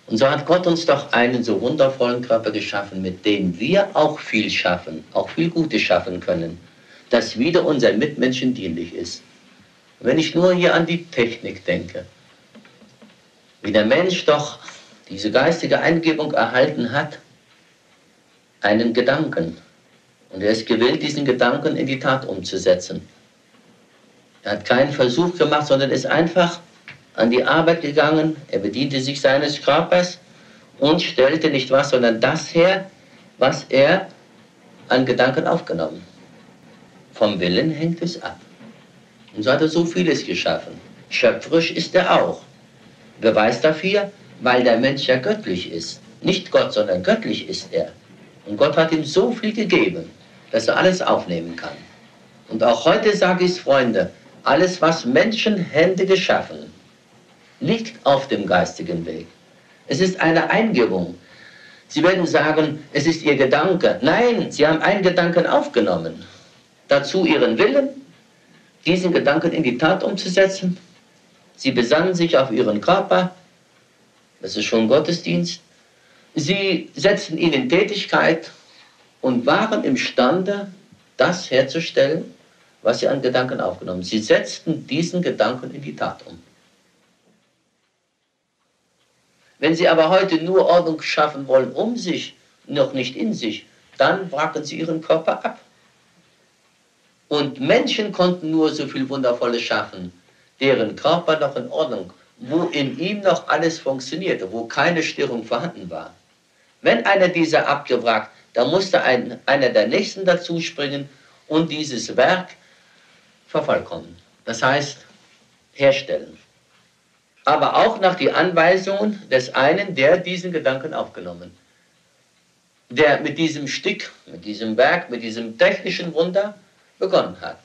Und so hat Gott uns doch einen so wundervollen Körper geschaffen, mit dem wir auch viel schaffen, auch viel Gutes schaffen können, das wieder unseren Mitmenschen dienlich ist. Und wenn ich nur hier an die Technik denke, wie der Mensch doch diese geistige Eingebung erhalten hat, einen Gedanken. Und er ist gewillt, diesen Gedanken in die Tat umzusetzen. Er hat keinen Versuch gemacht, sondern ist einfach an die Arbeit gegangen. Er bediente sich seines Körpers und stellte nicht was, sondern das her, was er an Gedanken aufgenommen. Vom Willen hängt es ab. Und so hat er so vieles geschaffen. Schöpferisch ist er auch. Beweis dafür, weil der Mensch ja göttlich ist. Nicht Gott, sondern göttlich ist er. Und Gott hat ihm so viel gegeben, dass er alles aufnehmen kann. Und auch heute sage ich es, Freunde, alles, was Menschenhände geschaffen, liegt auf dem geistigen Weg. Es ist eine Eingebung. Sie werden sagen, es ist Ihr Gedanke. Nein, Sie haben einen Gedanken aufgenommen. Dazu Ihren Willen, diesen Gedanken in die Tat umzusetzen. Sie besannen sich auf Ihren Körper. Das ist schon Gottesdienst. Sie setzten ihn in Tätigkeit und waren imstande, das herzustellen, was Sie an Gedanken aufgenommen haben. Sie setzten diesen Gedanken in die Tat um. Wenn Sie aber heute nur Ordnung schaffen wollen um sich, noch nicht in sich, dann wracken Sie Ihren Körper ab. Und Menschen konnten nur so viel Wundervolles schaffen, deren Körper noch in Ordnung, wo in ihm noch alles funktionierte, wo keine Störung vorhanden war. Wenn einer dieser abgewrackt, dann musste einer der Nächsten dazu springen und dieses Werk vervollkommen. Das heißt, herstellen. Aber auch nach die Anweisungen des einen, der diesen Gedanken aufgenommen, der mit diesem Stück, mit diesem Werk, mit diesem technischen Wunder begonnen hat.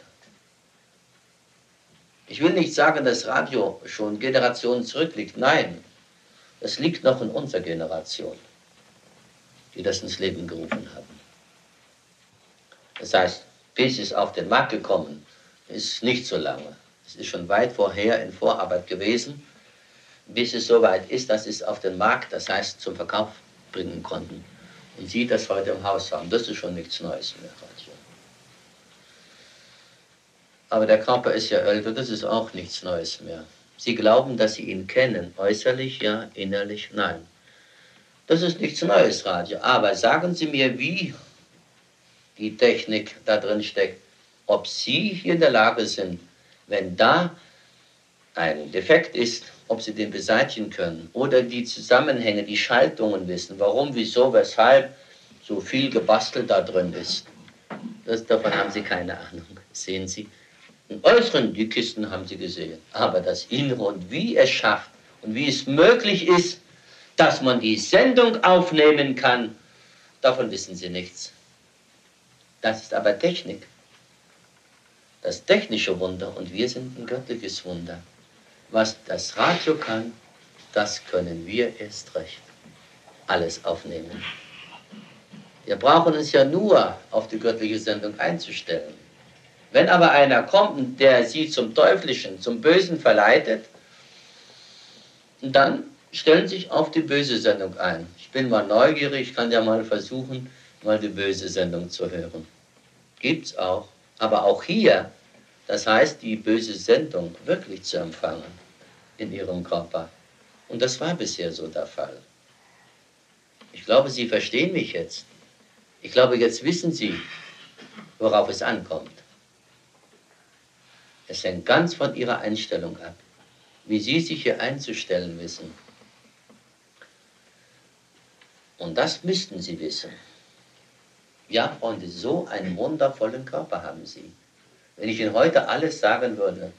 Ich will nicht sagen, dass Radio schon Generationen zurückliegt. Nein, es liegt noch in unserer Generation, die das ins Leben gerufen haben. Das heißt, bis es auf den Markt gekommen ist, nicht so lange. Es ist schon weit vorher in Vorarbeit gewesen, bis es soweit ist, dass es auf den Markt, das heißt zum Verkauf bringen konnten. Und Sie das heute im Haus haben, das ist schon nichts Neues mehr. Aber der Körper ist ja älter, das ist auch nichts Neues mehr. Sie glauben, dass Sie ihn kennen, äußerlich ja, innerlich nein. Das ist nichts Neues, Radio. Aber sagen Sie mir, wie die Technik da drin steckt, ob Sie hier in der Lage sind, wenn da ein Defekt ist, ob Sie den beseitigen können oder die Zusammenhänge, die Schaltungen wissen, warum, wieso, weshalb so viel gebastelt da drin ist. Davon haben Sie keine Ahnung, sehen Sie. Im Äußeren, die Kisten haben Sie gesehen, aber das Innere und wie es schafft und wie es möglich ist, dass man die Sendung aufnehmen kann, davon wissen Sie nichts. Das ist aber Technik. Das technische Wunder und wir sind ein göttliches Wunder. Was das Radio kann, das können wir erst recht. Alles aufnehmen. Wir brauchen uns ja nur auf die göttliche Sendung einzustellen. Wenn aber einer kommt, der Sie zum Teuflischen, zum Bösen verleitet, dann stellen Sie sich auf die böse Sendung ein. Ich bin mal neugierig, ich kann ja mal versuchen, mal die böse Sendung zu hören. Gibt's auch. Aber auch hier, das heißt, die böse Sendung wirklich zu empfangen in Ihrem Körper. Und das war bisher so der Fall. Ich glaube, Sie verstehen mich jetzt. Ich glaube, jetzt wissen Sie, worauf es ankommt. Es hängt ganz von Ihrer Einstellung ab, wie Sie sich hier einzustellen wissen. Und das müssten Sie wissen. Ja, Freunde, so einen wundervollen Körper haben Sie. Wenn ich Ihnen heute alles sagen würde,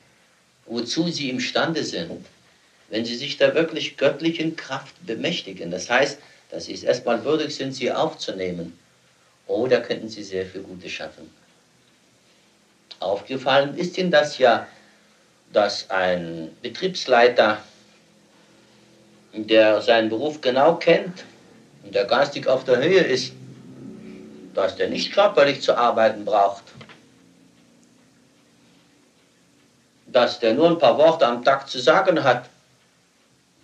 wozu Sie imstande sind, wenn Sie sich der wirklich göttlichen Kraft bemächtigen, das heißt, dass Sie es erstmal würdig sind, sie aufzunehmen, oh, da könnten Sie sehr viel Gutes schaffen. Aufgefallen ist Ihnen das ja, dass ein Betriebsleiter, der seinen Beruf genau kennt und der geistig auf der Höhe ist, dass der nicht körperlich zu arbeiten braucht, dass der nur ein paar Worte am Tag zu sagen hat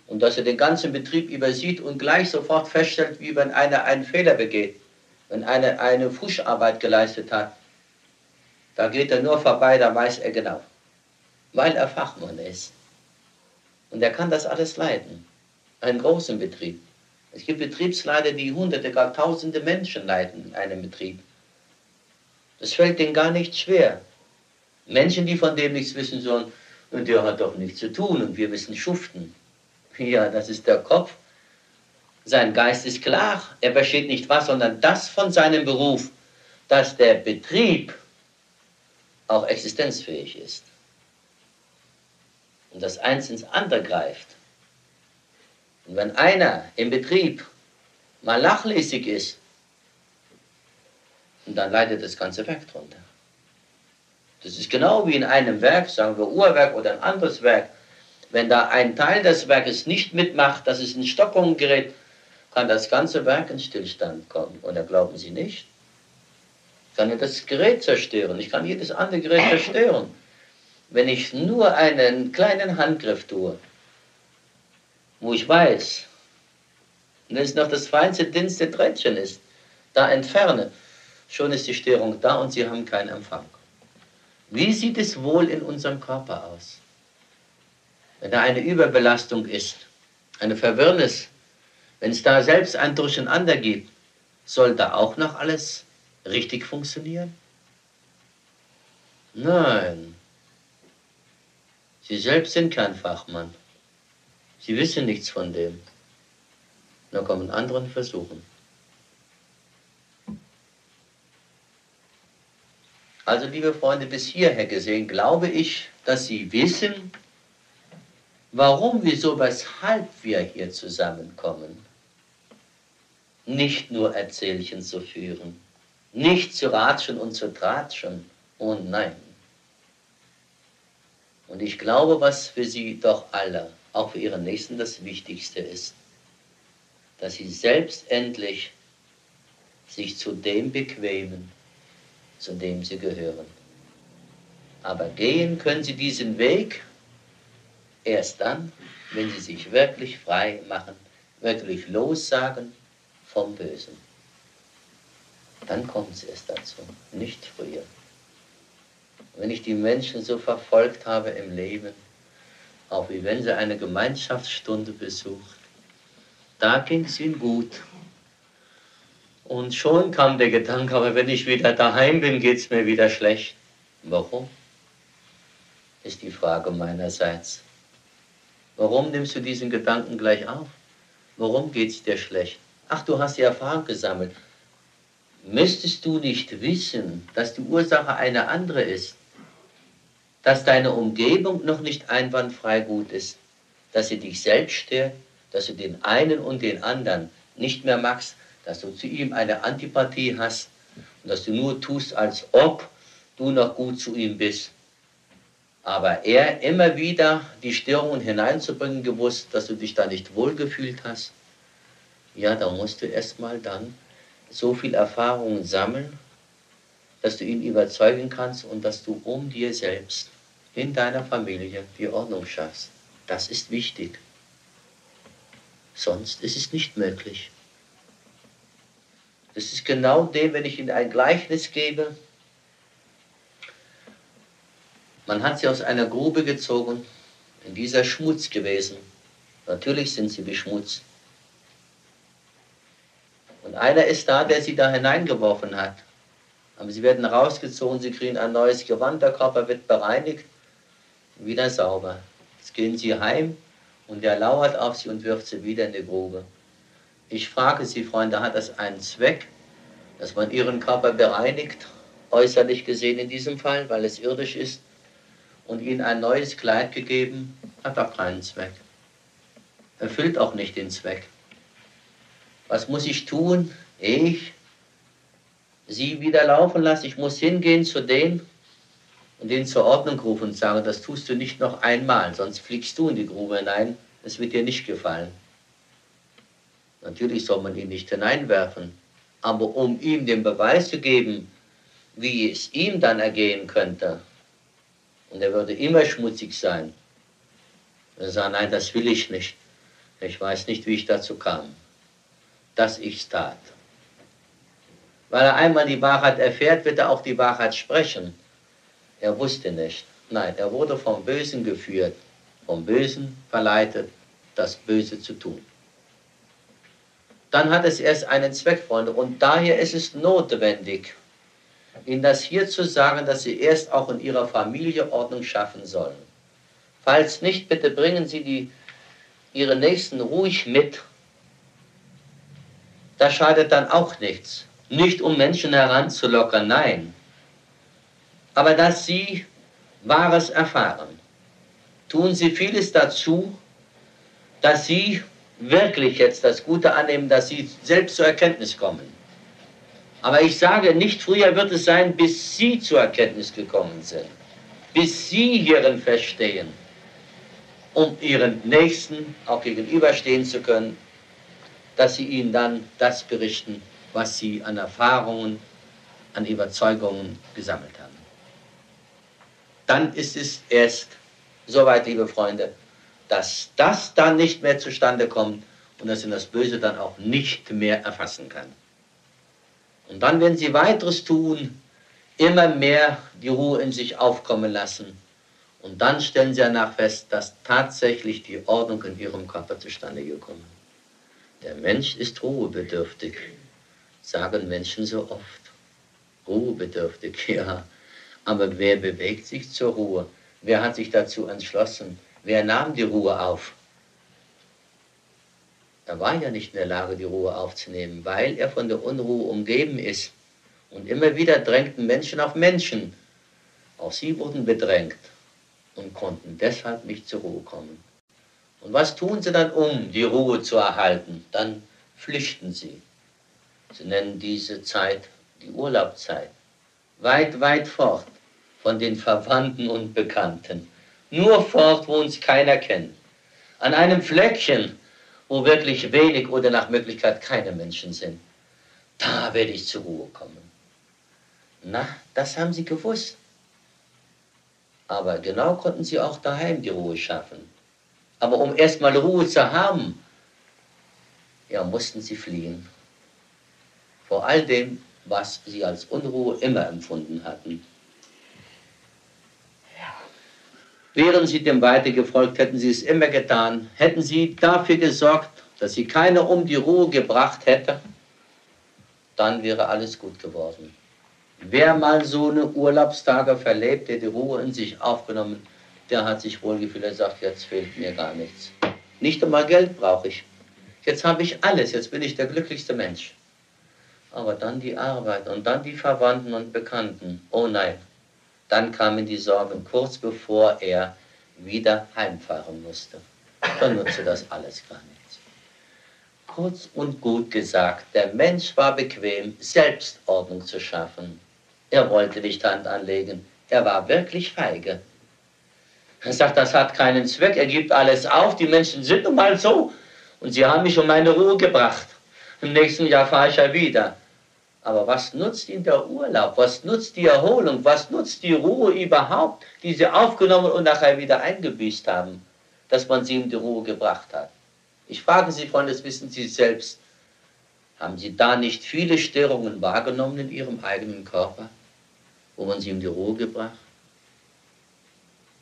und dass er den ganzen Betrieb übersieht und gleich sofort feststellt, wie wenn einer einen Fehler begeht, wenn einer eine Fuscharbeit geleistet hat. Da geht er nur vorbei, da weiß er genau, weil er Fachmann ist. Und er kann das alles leiten, einen großen Betrieb. Es gibt Betriebsleiter, die Hunderte, gar Tausende Menschen leiten in einem Betrieb. Das fällt denen gar nicht schwer. Menschen, die von dem nichts wissen sollen, und der hat doch nichts zu tun und wir müssen schuften. Ja, das ist der Kopf. Sein Geist ist klar. Er versteht nicht was, sondern das von seinem Beruf, dass der Betrieb auch existenzfähig ist. Und dass eins ins andere greift. Und wenn einer im Betrieb mal nachlässig ist, dann leidet das ganze Werk drunter. Das ist genau wie in einem Werk, sagen wir Uhrwerk oder ein anderes Werk. Wenn da ein Teil des Werkes nicht mitmacht, dass es in Stockung gerät, kann das ganze Werk in Stillstand kommen. Oder glauben Sie nicht? Ich kann ja das Gerät zerstören. Ich kann jedes andere Gerät zerstören. Wenn ich nur einen kleinen Handgriff tue, wo ich weiß, wenn es noch das feinste, dünnste Drähtchen ist, da entferne, schon ist die Störung da und Sie haben keinen Empfang. Wie sieht es wohl in unserem Körper aus? Wenn da eine Überbelastung ist, eine Verwirrnis, wenn es da selbst ein Durcheinander gibt, soll da auch noch alles richtig funktionieren? Nein. Sie selbst sind kein Fachmann. Sie wissen nichts von dem. Dann kommen andere versuchen. Also, liebe Freunde, bis hierher gesehen, glaube ich, dass Sie wissen, warum, wieso, weshalb wir hier zusammenkommen. Nicht nur Erzählchen zu führen, nicht zu ratschen und zu tratschen, oh nein. Und ich glaube, was für Sie doch alle, auch für Ihre Nächsten, das Wichtigste ist, dass Sie selbst endlich sich zu dem bequemen, zu dem Sie gehören. Aber gehen können Sie diesen Weg erst dann, wenn Sie sich wirklich frei machen, wirklich lossagen vom Bösen. Dann kommt es erst dazu, nicht früher. Wenn ich die Menschen so verfolgt habe im Leben, auch wie wenn sie eine Gemeinschaftsstunde besucht, da ging es ihnen gut. Und schon kam der Gedanke, aber wenn ich wieder daheim bin, geht es mir wieder schlecht. Warum? Ist die Frage meinerseits. Warum nimmst du diesen Gedanken gleich auf? Warum geht es dir schlecht? Ach, du hast die Erfahrung gesammelt. Müsstest du nicht wissen, dass die Ursache eine andere ist? Dass deine Umgebung noch nicht einwandfrei gut ist? Dass sie dich selbst stört? Dass du den einen und den anderen nicht mehr magst? Dass du zu ihm eine Antipathie hast? Und dass du nur tust, als ob du noch gut zu ihm bist? Aber er immer wieder die Störungen hineinzubringen gewusst, dass du dich da nicht wohlgefühlt hast? Ja, da musst du erstmal dann so viel Erfahrungen sammeln, dass du ihn überzeugen kannst und dass du um dir selbst in deiner Familie die Ordnung schaffst. Das ist wichtig. Sonst ist es nicht möglich. Das ist genau dem, wenn ich Ihnen ein Gleichnis gebe. Man hat sie aus einer Grube gezogen, in dieser Schmutz gewesen. Natürlich sind sie beschmutzt. Und einer ist da, der sie da hineingeworfen hat. Aber sie werden rausgezogen, sie kriegen ein neues Gewand, der Körper wird bereinigt, wieder sauber. Jetzt gehen sie heim und der lauert auf sie und wirft sie wieder in die Grube. Ich frage Sie, Freunde, hat das einen Zweck, dass man ihren Körper bereinigt, äußerlich gesehen in diesem Fall, weil es irdisch ist, und ihnen ein neues Kleid gegeben? Hat doch keinen Zweck. Erfüllt auch nicht den Zweck. Was muss ich tun? Ich sie wieder laufen lasse. Ich muss hingehen zu denen und den zur Ordnung rufen und sagen, das tust du nicht noch einmal, sonst fliegst du in die Grube hinein. Es wird dir nicht gefallen. Natürlich soll man ihn nicht hineinwerfen, aber um ihm den Beweis zu geben, wie es ihm dann ergehen könnte, und er würde immer schmutzig sein, er sagt, nein, das will ich nicht. Ich weiß nicht, wie ich dazu kam, dass ich's tat. Weil er einmal die Wahrheit erfährt, wird er auch die Wahrheit sprechen. Er wusste nicht. Nein, er wurde vom Bösen geführt, vom Bösen verleitet, das Böse zu tun. Dann hat es erst einen Zweck, Freunde, und daher ist es notwendig, Ihnen das hier zu sagen, dass Sie erst auch in Ihrer Familie Ordnung schaffen sollen. Falls nicht, bitte bringen Sie Ihre Nächsten ruhig mit. Das schadet dann auch nichts. Nicht um Menschen heranzulockern, nein. Aber dass Sie Wahres erfahren. Tun Sie vieles dazu, dass Sie wirklich jetzt das Gute annehmen, dass Sie selbst zur Erkenntnis kommen. Aber ich sage, nicht früher wird es sein, bis Sie zur Erkenntnis gekommen sind. Bis Sie hierin verstehen, um Ihren Nächsten auch gegenüberstehen zu können, dass Sie ihnen dann das berichten, was Sie an Erfahrungen, an Überzeugungen gesammelt haben. Dann ist es erst soweit, liebe Freunde, dass das dann nicht mehr zustande kommt und dass ihn das Böse dann auch nicht mehr erfassen kann. Und dann, wenn Sie weiteres tun, immer mehr die Ruhe in sich aufkommen lassen. Und dann stellen Sie danach fest, dass tatsächlich die Ordnung in Ihrem Körper zustande gekommen ist. Der Mensch ist ruhebedürftig, sagen Menschen so oft. Ruhebedürftig, ja. Aber wer bewegt sich zur Ruhe? Wer hat sich dazu entschlossen? Wer nahm die Ruhe auf? Er war ja nicht in der Lage, die Ruhe aufzunehmen, weil er von der Unruhe umgeben ist. Und immer wieder drängten Menschen auf Menschen. Auch sie wurden bedrängt und konnten deshalb nicht zur Ruhe kommen. Und was tun sie dann, um die Ruhe zu erhalten? Dann flüchten sie. Sie nennen diese Zeit die Urlaubszeit. Weit, weit fort von den Verwandten und Bekannten. Nur fort, wo uns keiner kennt. An einem Fleckchen, wo wirklich wenig oder nach Möglichkeit keine Menschen sind. Da werde ich zur Ruhe kommen. Na, das haben sie gewusst. Aber genau konnten sie auch daheim die Ruhe schaffen. Aber um erstmal Ruhe zu haben, ja, mussten sie fliehen. Vor all dem, was sie als Unruhe immer empfunden hatten. Wären sie dem weiter gefolgt, hätten sie es immer getan, hätten sie dafür gesorgt, dass sie keiner um die Ruhe gebracht hätte, dann wäre alles gut geworden. Wer mal so eine Urlaubstage verlebt, der die Ruhe in sich aufgenommen, der hat sich wohlgefühlt, er sagt, jetzt fehlt mir gar nichts. Nicht einmal Geld brauche ich. Jetzt habe ich alles, jetzt bin ich der glücklichste Mensch. Aber dann die Arbeit und dann die Verwandten und Bekannten. Oh nein, dann kamen die Sorgen kurz bevor er wieder heimfahren musste. Dann nutzte das alles gar nichts. Kurz und gut gesagt, der Mensch war bequem, Selbstordnung zu schaffen. Er wollte nicht Hand anlegen, er war wirklich feige. Er sagt, das hat keinen Zweck, er gibt alles auf, die Menschen sind nun mal so und sie haben mich um meine Ruhe gebracht. Im nächsten Jahr fahre ich ja wieder. Aber was nutzt Ihnen der Urlaub? Was nutzt die Erholung? Was nutzt die Ruhe überhaupt, die Sie aufgenommen und nachher wieder eingebüßt haben, dass man Sie in die Ruhe gebracht hat? Ich frage Sie, Freunde, das wissen Sie selbst. Haben Sie da nicht viele Störungen wahrgenommen in Ihrem eigenen Körper, wo man Sie in die Ruhe gebracht?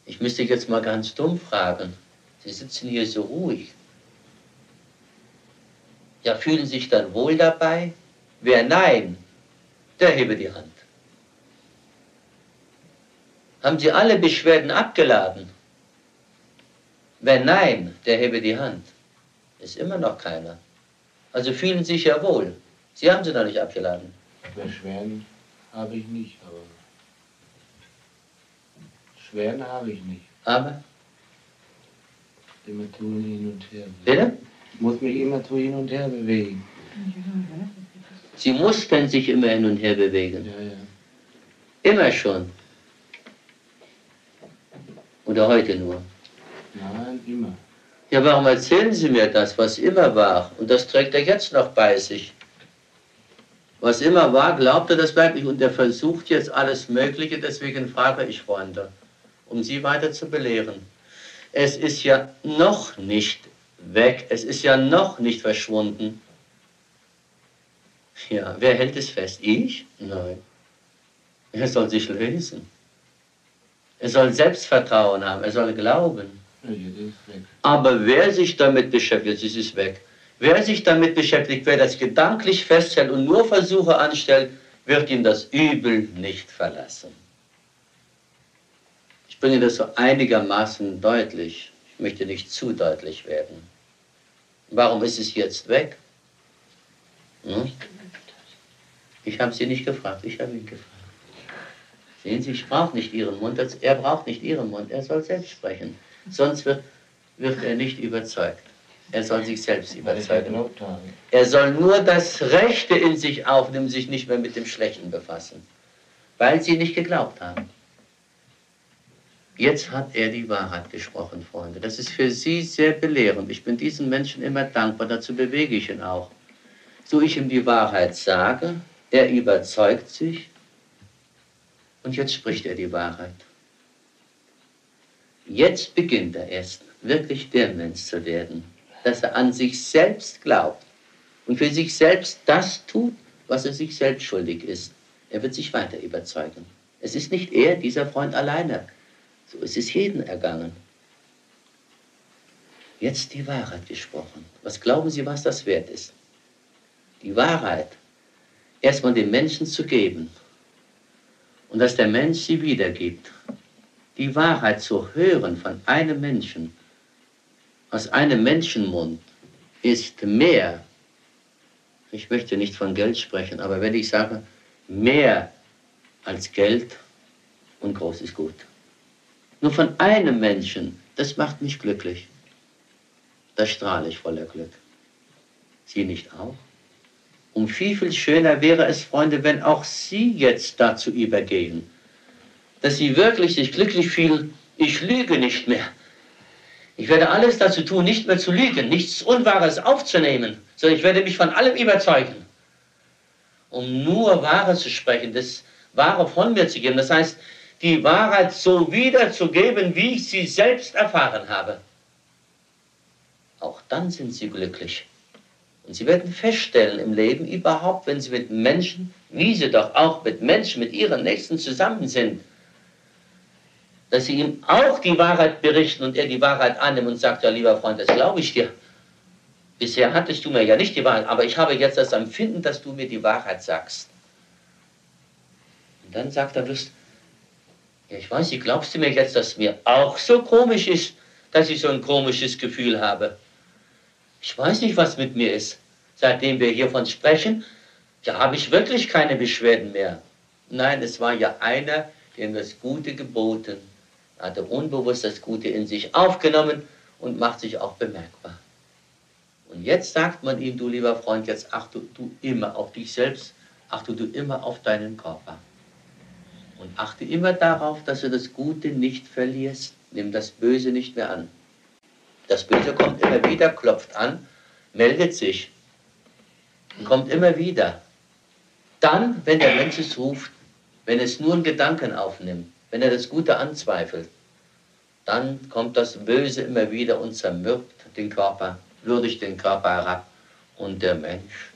Ich müsste jetzt mal ganz dumm fragen. Sie sitzen hier so ruhig. Ja, fühlen Sie sich dann wohl dabei? Wer nein, der hebe die Hand. Haben Sie alle Beschwerden abgeladen? Wer nein, der hebe die Hand. Ist immer noch keiner. Also fühlen Sie sich ja wohl. Sie haben sie noch nicht abgeladen. Beschwerden habe ich nicht, aber Beschwerden habe ich nicht. Aber? Immer tun hin und her. Bitte? Ich muss mich immer hin und her bewegen. Sie mussten sich immer hin und her bewegen. Ja, ja. Immer schon. Oder heute nur? Nein, immer. Ja, warum erzählen Sie mir das, was immer war? Und das trägt er jetzt noch bei sich. Was immer war, glaubt er das wirklich und er versucht jetzt alles Mögliche, deswegen frage ich, Freunde, um Sie weiter zu belehren. Es ist ja noch nicht Weg. Es ist ja noch nicht verschwunden. Ja, wer hält es fest? Ich? Nein. Er soll sich lösen. Er soll Selbstvertrauen haben. Er soll glauben. Ja, jetzt ist es weg. Aber wer sich damit beschäftigt, jetzt ist es weg. Wer sich damit beschäftigt, wer das gedanklich festhält und nur Versuche anstellt, wird ihm das Übel nicht verlassen. Ich bringe das so einigermaßen deutlich. Ich möchte nicht zu deutlich werden. Warum ist es jetzt weg? Hm? Ich habe Sie nicht gefragt, ich habe ihn gefragt. Sehen Sie, ich brauche nicht Ihren Mund, er braucht nicht Ihren Mund, er soll selbst sprechen. Sonst wird er nicht überzeugt. Er soll sich selbst überzeugen. Er soll nur das Rechte in sich aufnehmen, sich nicht mehr mit dem Schlechten befassen, weil Sie nicht geglaubt haben. Jetzt hat er die Wahrheit gesprochen, Freunde. Das ist für Sie sehr belehrend. Ich bin diesen Menschen immer dankbar, dazu bewege ich ihn auch. So ich ihm die Wahrheit sage, er überzeugt sich und jetzt spricht er die Wahrheit. Jetzt beginnt er erst wirklich der Mensch zu werden, dass er an sich selbst glaubt und für sich selbst das tut, was er sich selbst schuldig ist. Er wird sich weiter überzeugen. Es ist nicht er, dieser Freund, alleine. So ist es jedem ergangen. Jetzt die Wahrheit gesprochen. Was glauben Sie, was das wert ist? Die Wahrheit erstmal dem Menschen zu geben und dass der Mensch sie wiedergibt. Die Wahrheit zu hören von einem Menschen, aus einem Menschenmund, ist mehr. Ich möchte nicht von Geld sprechen, aber wenn ich sage, mehr als Geld und großes Gut. Nur von einem Menschen, das macht mich glücklich. Da strahle ich voller Glück. Sie nicht auch? Und viel schöner wäre es, Freunde, wenn auch Sie jetzt dazu übergehen, dass Sie wirklich sich glücklich fühlen, ich lüge nicht mehr. Ich werde alles dazu tun, nicht mehr zu lügen, nichts Unwahres aufzunehmen, sondern ich werde mich von allem überzeugen, um nur Wahres zu sprechen, das Wahre von mir zu geben. Das heißt, die Wahrheit so wiederzugeben, wie ich sie selbst erfahren habe. Auch dann sind Sie glücklich. Und Sie werden feststellen im Leben überhaupt, wenn Sie mit Menschen, wie Sie doch auch mit Menschen, mit Ihren Nächsten zusammen sind, dass Sie ihm auch die Wahrheit berichten und er die Wahrheit annimmt und sagt, ja lieber Freund, das glaube ich dir. Bisher hattest du mir ja nicht die Wahrheit, aber ich habe jetzt das Empfinden, dass du mir die Wahrheit sagst. Und dann sagt er bloß, ja, ich weiß nicht, glaubst du mir jetzt, dass mir auch so komisch ist, dass ich so ein komisches Gefühl habe? Ich weiß nicht, was mit mir ist. Seitdem wir hiervon sprechen, ja, habe ich wirklich keine Beschwerden mehr. Nein, es war ja einer, dem das Gute geboten. Er hatte unbewusst das Gute in sich aufgenommen und macht sich auch bemerkbar. Und jetzt sagt man ihm, du lieber Freund, jetzt achte du immer auf dich selbst, achte du immer auf deinen Körper. Und achte immer darauf, dass du das Gute nicht verlierst. Nimm das Böse nicht mehr an. Das Böse kommt immer wieder, klopft an, meldet sich und kommt immer wieder. Dann, wenn der Mensch es ruft, wenn es nur einen Gedanken aufnimmt, wenn er das Gute anzweifelt, dann kommt das Böse immer wieder und zermürbt den Körper, würdigt den Körper herab und der Mensch